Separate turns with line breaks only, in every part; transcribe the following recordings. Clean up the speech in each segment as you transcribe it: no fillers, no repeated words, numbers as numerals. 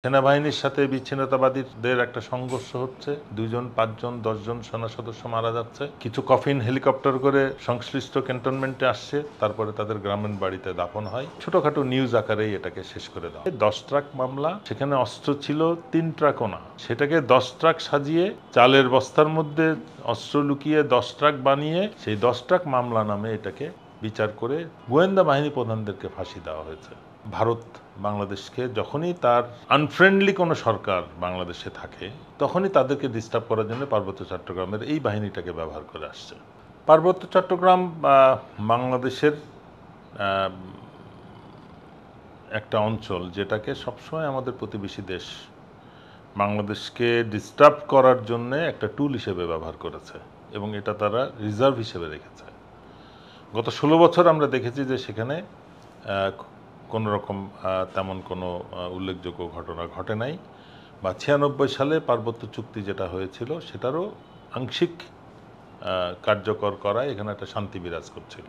সেনাবাহিনীর সাথে বিচ্ছিন্নতাবাদীদের একটা সংঘর্ষ হচ্ছে, 2 জন 5 জন 10 জন সেনা সদস্য মারা যাচ্ছে, কিছু কফিন হেলিকপ্টার করে সংশ্লিষ্ট ক্যান্টনমেন্টে আসছে, তারপরে তাদের গ্রামের বাড়িতে দাফন হয়। ছোটখাটো নিউজ আকারেই এটাকে শেষ করে দেওয়া। 10 ট্রাক মামলা, সেখানে অস্ত্র ছিল 3 ট্রাকও না, সেটাকে 10 ট্রাক সাজিয়ে চালের বস্তার মধ্যে অস্ত্র লুকিয়ে 10 ট্রাক বানিয়ে সেই 10 ট্রাক মামলা নামে এটাকে বিচার করে গোয়েন্দা বাহিনী প্রধানদেরকে ফাঁসি দেওয়া হয়েছে। ভারত বাংলাদেশকে যখনই তার আনফ্রেন্ডলি কোনো সরকার বাংলাদেশে থাকে তখনই তাদেরকে ডিস্টার্ব করার জন্য পার্বত্য চট্টগ্রামের এই বাহিনীটাকে ব্যবহার করে আসছে। পার্বত্য চট্টগ্রাম বাংলাদেশের একটা অঞ্চল যেটাকে সবসময় আমাদের প্রতিবেশী দেশ বাংলাদেশকে ডিস্টার্ব করার জন্য একটা টুল হিসেবে ব্যবহার করেছে এবং এটা তারা রিজার্ভ হিসেবে রেখেছে। গত 16 বছর আমরা দেখেছি যে সেখানে কোনো রকম তেমন কোনো উল্লেখযোগ্য ঘটনা ঘটে নাই, বা 96 সালে পার্বত্য চুক্তি যেটা হয়েছিল সেটারও আংশিক কার্যকর করায় এখানে একটা শান্তি বিরাজ করছিল।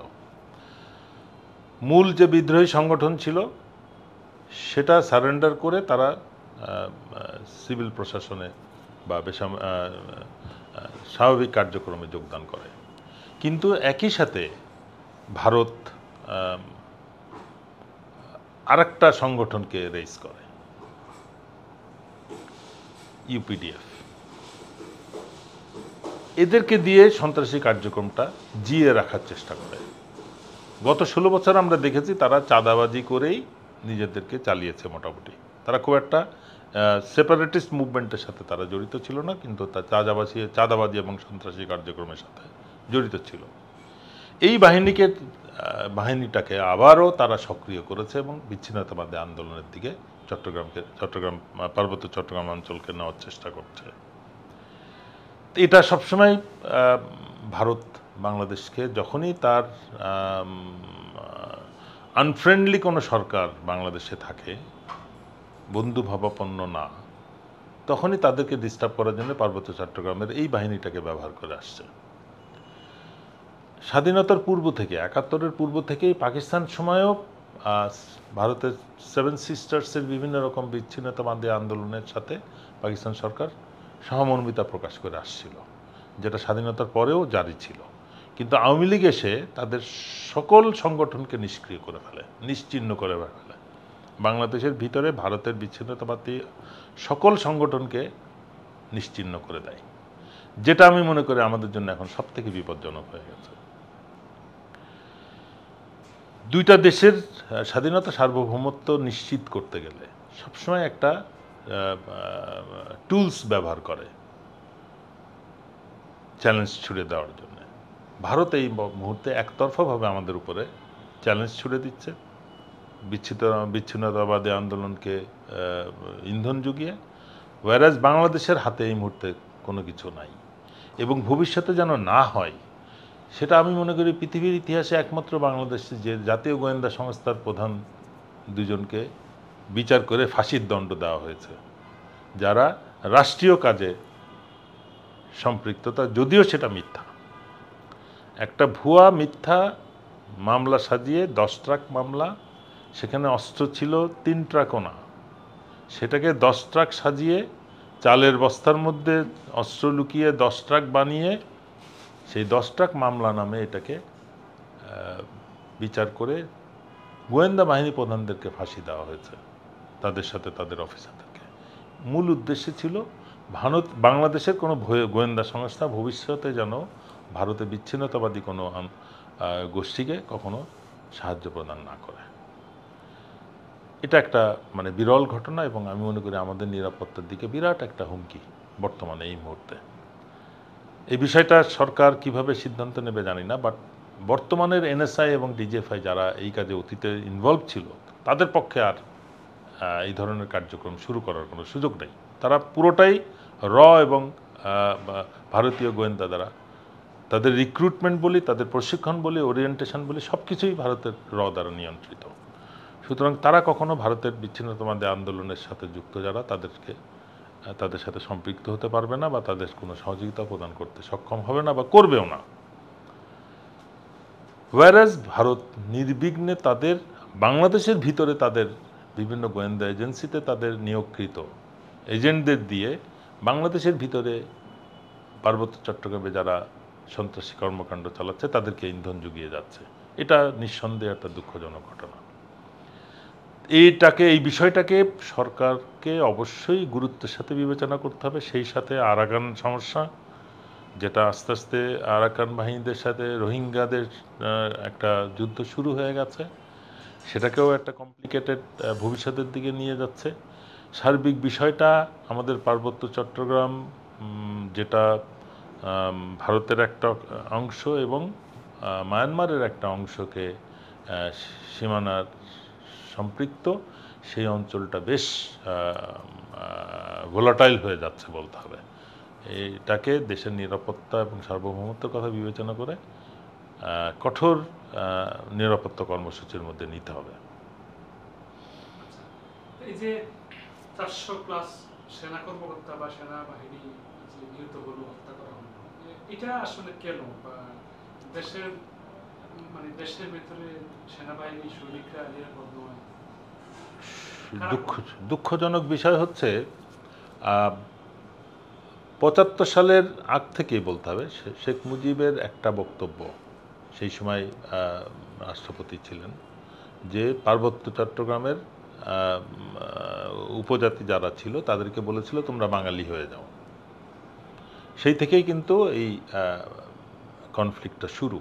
মূল যে বিদ্রোহী সংগঠন ছিল সেটা সারেন্ডার করে তারা সিভিল প্রশাসনে বা স্বাভাবিক কার্যক্রমে যোগদান করে। কিন্তু একই সাথে ভারত আরেকটা সংগঠনকে রেইজ করে, ইউপিডিএফ। এদেরকে দিয়ে সন্ত্রাসী কার্যক্রমটা জিয়ে রাখার চেষ্টা করে। গত 16 বছর আমরা দেখেছি তারা চাঁদাবাজি করেই নিজেদেরকে চালিয়েছে মোটামুটি। তারা খুব একটা সেপারেটিস্ট মুভমেন্টের সাথে তারা জড়িত ছিল না, কিন্তু তা চাঁদাবাজি এবং সন্ত্রাসী কার্যক্রমের সাথে জড়িত ছিল। এই বাহিনীটাকে আবারও তারা সক্রিয় করেছে এবং বিচ্ছিন্নতাবাদী আন্দোলনের দিকে পার্বত্য চট্টগ্রাম অঞ্চলকে নেওয়ার চেষ্টা করছে। এটা সবসময় ভারত বাংলাদেশকে যখনই তার আনফ্রেন্ডলি কোনো সরকার বাংলাদেশে থাকে, বন্ধুভাবাপন্ন না, তখনই তাদেরকে ডিস্টার্ব করার জন্য পার্বত্য চট্টগ্রামের এই বাহিনীটাকে ব্যবহার করে আসছে। স্বাধীনতার পূর্ব থেকে, 71-এর পূর্ব থেকেই পাকিস্তান সময়েও ভারতের 7 সিস্টার্সের বিভিন্ন রকম বিচ্ছিন্নতাবাদী আন্দোলনের সাথে পাকিস্তান সরকার সহমর্মিতা প্রকাশ করে আসছিল, যেটা স্বাধীনতার পরেও জারি ছিল। কিন্তু আওয়ামী লীগ এসে তাদের সকল সংগঠনকে নিষ্ক্রিয় করে ফেলে, নিশ্চিহ্ন করে ফেলে। বাংলাদেশের ভিতরে ভারতের বিচ্ছিন্নতাবাদী সকল সংগঠনকে নিশ্চিহ্ন করে দেয়, যেটা আমি মনে করি আমাদের জন্য এখন সবথেকে বিপজ্জনক হয়ে গেছে। দুইটা দেশের স্বাধীনতা সার্বভৌমত্ব নিশ্চিত করতে গেলে সবসময় একটা টুলস ব্যবহার করে চ্যালেঞ্জ ছুড়ে দেওয়ার জন্য। ভারত এই মুহূর্তে একতরফাভাবে আমাদের উপরে চ্যালেঞ্জ ছুড়ে দিচ্ছে, বিচ্ছিন্নতাবাদী আন্দোলনকে ইন্ধন জুগিয়ে, ওয়ারাজ বাংলাদেশের হাতে এই মুহূর্তে কোনো কিছু নাই এবং ভবিষ্যতে যেন না হয় সেটা আমি মনে করি পৃথিবীর ইতিহাসে একমাত্র বাংলাদেশে যে জাতীয় গোয়েন্দা সংস্থার প্রধান দুজনকে বিচার করে ফাঁসির দণ্ড দেওয়া হয়েছে, যারা রাষ্ট্রীয় কাজে সম্পৃক্ততা, যদিও সেটা মিথ্যা, একটা ভুয়া মিথ্যা মামলা সাজিয়ে 10 ট্রাক মামলা, সেখানে অস্ত্র ছিল 3 ট্রাকও না, সেটাকে 10 ট্রাক সাজিয়ে চালের বস্তার মধ্যে অস্ত্র লুকিয়ে 10 ট্রাক বানিয়ে সেই 10 ট্রাক মামলা নামে এটাকে বিচার করে গোয়েন্দা বাহিনী প্রধানদেরকে ফাঁসি দেওয়া হয়েছে, তাদের সাথে তাদের অফিসারদেরকে। মূল উদ্দেশ্য ছিল বাংলাদেশের কোনো গোয়েন্দা সংস্থা ভবিষ্যতে যেন ভারতে বিচ্ছিন্নতাবাদী কোনো গোষ্ঠীকে কখনো সাহায্য প্রদান না করে। এটা একটা মানে বিরল ঘটনা এবং আমি মনে করি আমাদের নিরাপত্তার দিকে বিরাট একটা হুমকি বর্তমানে এই মুহূর্তে। এই বিষয়টা সরকার কিভাবে সিদ্ধান্ত নেবে জানি না, বাট বর্তমানের এনএসআই এবং ডিজিএফআই যারা এই কাজে অতীতে ইনভলভ ছিল তাদের পক্ষে আর এই ধরনের কার্যক্রম শুরু করার কোনো সুযোগ নেই। তারা পুরোটাই এবং ভারতীয় গোয়েন্দা দ্বারা, তাদের রিক্রুটমেন্ট বলি, তাদের প্রশিক্ষণ বলি, ওরিয়েন্টেশন বলি, সব কিছুই ভারতের দ্বারা নিয়ন্ত্রিত। সুতরাং তারা কখনো ভারতের বিচ্ছিন্নতাবাদী আন্দোলনের সাথে যুক্ত যারা তাদের সাথে সম্পৃক্ত হতে পারবে না বা তাদের কোনো সহযোগিতা প্রদান করতে সক্ষম হবে না বা করবেও না। ওয়ারাজ ভারত নির্বিঘ্নে তাদের বাংলাদেশের ভিতরে তাদের বিভিন্ন গোয়েন্দা এজেন্সিতে তাদের নিয়োগকৃত এজেন্টদের দিয়ে বাংলাদেশের ভিতরে পার্বত্য চট্টগ্রামে যারা সন্ত্রাসী কর্মকাণ্ড চালাচ্ছে তাদেরকে ইন্ধন জুগিয়ে যাচ্ছে। এটা নিঃসন্দেহে একটা দুঃখজনক ঘটনা। এই বিষয়টাকে সরকারকে অবশ্যই গুরুত্বের সাথে বিবেচনা করতে হবে। সেই সাথে আরাকান সমস্যা, যেটা আস্তে আস্তে আরাকান বাহিনীদের সাথে রোহিঙ্গাদের একটা যুদ্ধ শুরু হয়ে গেছে, সেটাকেও একটা কমপ্লিকেটেড ভবিষ্যতের দিকে নিয়ে যাচ্ছে। সার্বিক বিষয়টা আমাদের পার্বত্য চট্টগ্রাম, যেটা ভারতের একটা অংশ এবং মায়ানমারের একটা অংশকে সীমানার সম্পৃক্ত, সেই অঞ্চলটা বেশ ভোলাটাইল হয়ে যাচ্ছে বলতে হবে। এটাকে দেশের নিরাপত্তা এবং সার্বভৌমত্বের কথা বিবেচনা করে কঠোর নিরাপত্তা কর্মসূচির মধ্যে নিতে হবে।
এই যে 400+ সেনা কর্মকর্তা বা সেনাবাহিনী যে নিহত হলো, হত্যা করা হলো, এটা আসলে কেন? বা দেশের ভেতরে সেনাবাহিনী সৈনিকরা নিরাপদ নয়?
দুঃখজনক বিষয় হচ্ছে ৭৫ সালের আগ থেকেই বলতে হবে, শেখ মুজিবের একটা বক্তব্য, সেই সময় রাষ্ট্রপতি ছিলেন, যে পার্বত্য চট্টগ্রামের উপজাতি যারা ছিল তাদেরকে বলেছিল তোমরা বাঙালি হয়ে যাও। সেই থেকেই কিন্তু এই কনফ্লিক্টটা শুরু।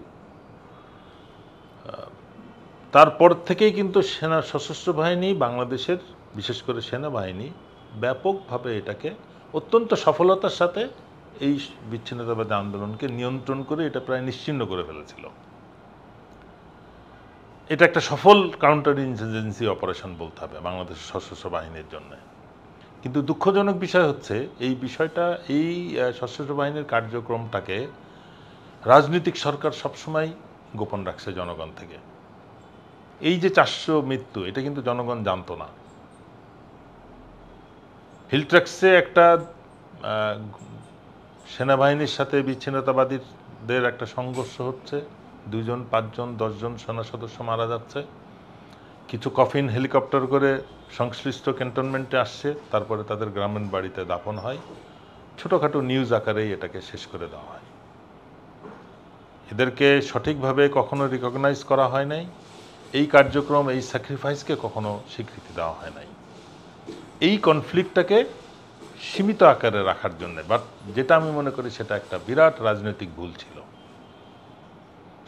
তারপর থেকেই কিন্তু সশস্ত্র বাহিনী, বাংলাদেশের বিশেষ করে সেনাবাহিনী ব্যাপকভাবে এটাকে অত্যন্ত সফলতার সাথে এই বিচ্ছিন্নতাবাদী আন্দোলনকে নিয়ন্ত্রণ করে এটা প্রায় নিশ্চিহ্ন করে ফেলেছিল। এটা একটা সফল কাউন্টার ইনসার্জেন্সি অপারেশন বলতে হবে বাংলাদেশের সশস্ত্র বাহিনীর জন্য। কিন্তু দুঃখজনক বিষয় হচ্ছে এই বিষয়টা, এই সশস্ত্র বাহিনীর কার্যক্রমটাকে রাজনৈতিক সরকার সবসময় গোপন রাখছে জনগণ থেকে। এই যে 400 মৃত্যু, এটা কিন্তু জনগণ জানতো না। হিলট্রাক্সে একটা সেনাবাহিনীর সাথে বিচ্ছিন্নতাবাদীদের একটা সংঘর্ষ হচ্ছে, 2 জন 5 জন 10 জন সেনা সদস্য মারা যাচ্ছে। কিছু কফিন হেলিকপ্টার করে সংশ্লিষ্ট ক্যান্টনমেন্টে আসছে, তারপরে তাদের গ্রামীণ বাড়িতে দাফন হয়। ছোটোখাটো নিউজ আকারেই এটাকে শেষ করে দেওয়া হয়। এদেরকে সঠিকভাবে কখনো রিকগনাইজ করা হয় নাই। এই কার্যক্রম, এই স্যাক্রিফাইসকে কখনো স্বীকৃতি দেওয়া হয় নাই। এই কনফ্লিক্টটাকে সীমিত আকারে রাখার জন্য, বাট যেটা আমি মনে করি সেটা একটা বিরাট রাজনৈতিক ভুল ছিল।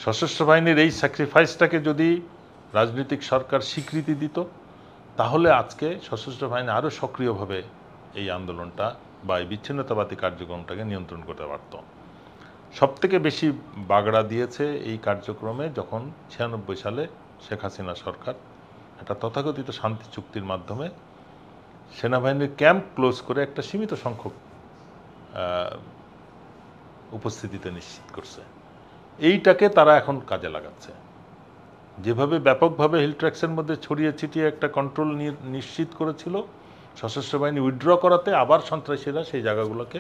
সশস্ত্র বাহিনীর এই স্যাক্রিফাইসটাকে যদি রাজনৈতিক সরকার স্বীকৃতি দিত, তাহলে আজকে সশস্ত্র বাহিনী আরও সক্রিয়ভাবে এই আন্দোলনটা বা এই বিচ্ছিন্নতাবাদী কার্যক্রমটাকে নিয়ন্ত্রণ করতে পারত। সবথেকে বেশি বাগড়া দিয়েছে এই কার্যক্রমে যখন 96 সালে শেখ হাসিনা সরকার একটা তথাকথিত শান্তি চুক্তির মাধ্যমে সেনাবাহিনীর ক্যাম্প ক্লোজ করে একটা সীমিত সংখ্যক উপস্থিতিতে নিশ্চিত করছে। এইটাকে তারা এখন কাজে লাগাচ্ছে। যেভাবে ব্যাপকভাবে হিলট্রাক্সের মধ্যে ছড়িয়ে ছিটিয়ে একটা কন্ট্রোল নিশ্চিত করেছিল, সশস্ত্র বাহিনী উইথড্র করাতে আবার সন্ত্রাসীরা সেই জায়গাগুলোকে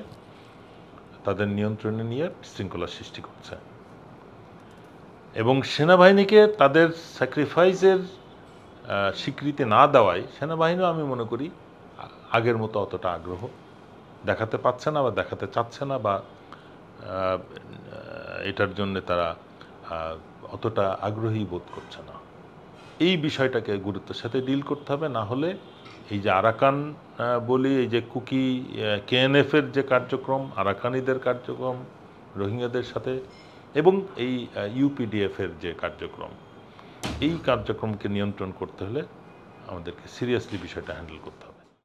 তাদের নিয়ন্ত্রণে নিয়ে শৃঙ্খলা সৃষ্টি করছে। এবং সেনাবাহিনীকে তাদের স্যাক্রিফাইসের স্বীকৃতি না দেওয়ায় সেনাবাহিনীও আমি মনে করি আগের মতো অতটা আগ্রহ দেখাতে পারছে না বা দেখাতে চাচ্ছে না, বা এটার জন্য তারা অতটা আগ্রহী বোধ করছে না। এই বিষয়টাকে গুরুত্বের সাথে ডিল করতে হবে, না হলে এই যে আরাকান বলি, এই যে কুকি কেএনএফের যে কার্যক্রম, আরাকানিদের কার্যক্রম রোহিঙ্গাদের সাথে, এবং এই ইউপিডিএফের যে কার্যক্রম, এই কার্যক্রমকে নিয়ন্ত্রণ করতে হলে আমাদেরকে সিরিয়াসলি বিষয়টা হ্যান্ডেল করতে হবে।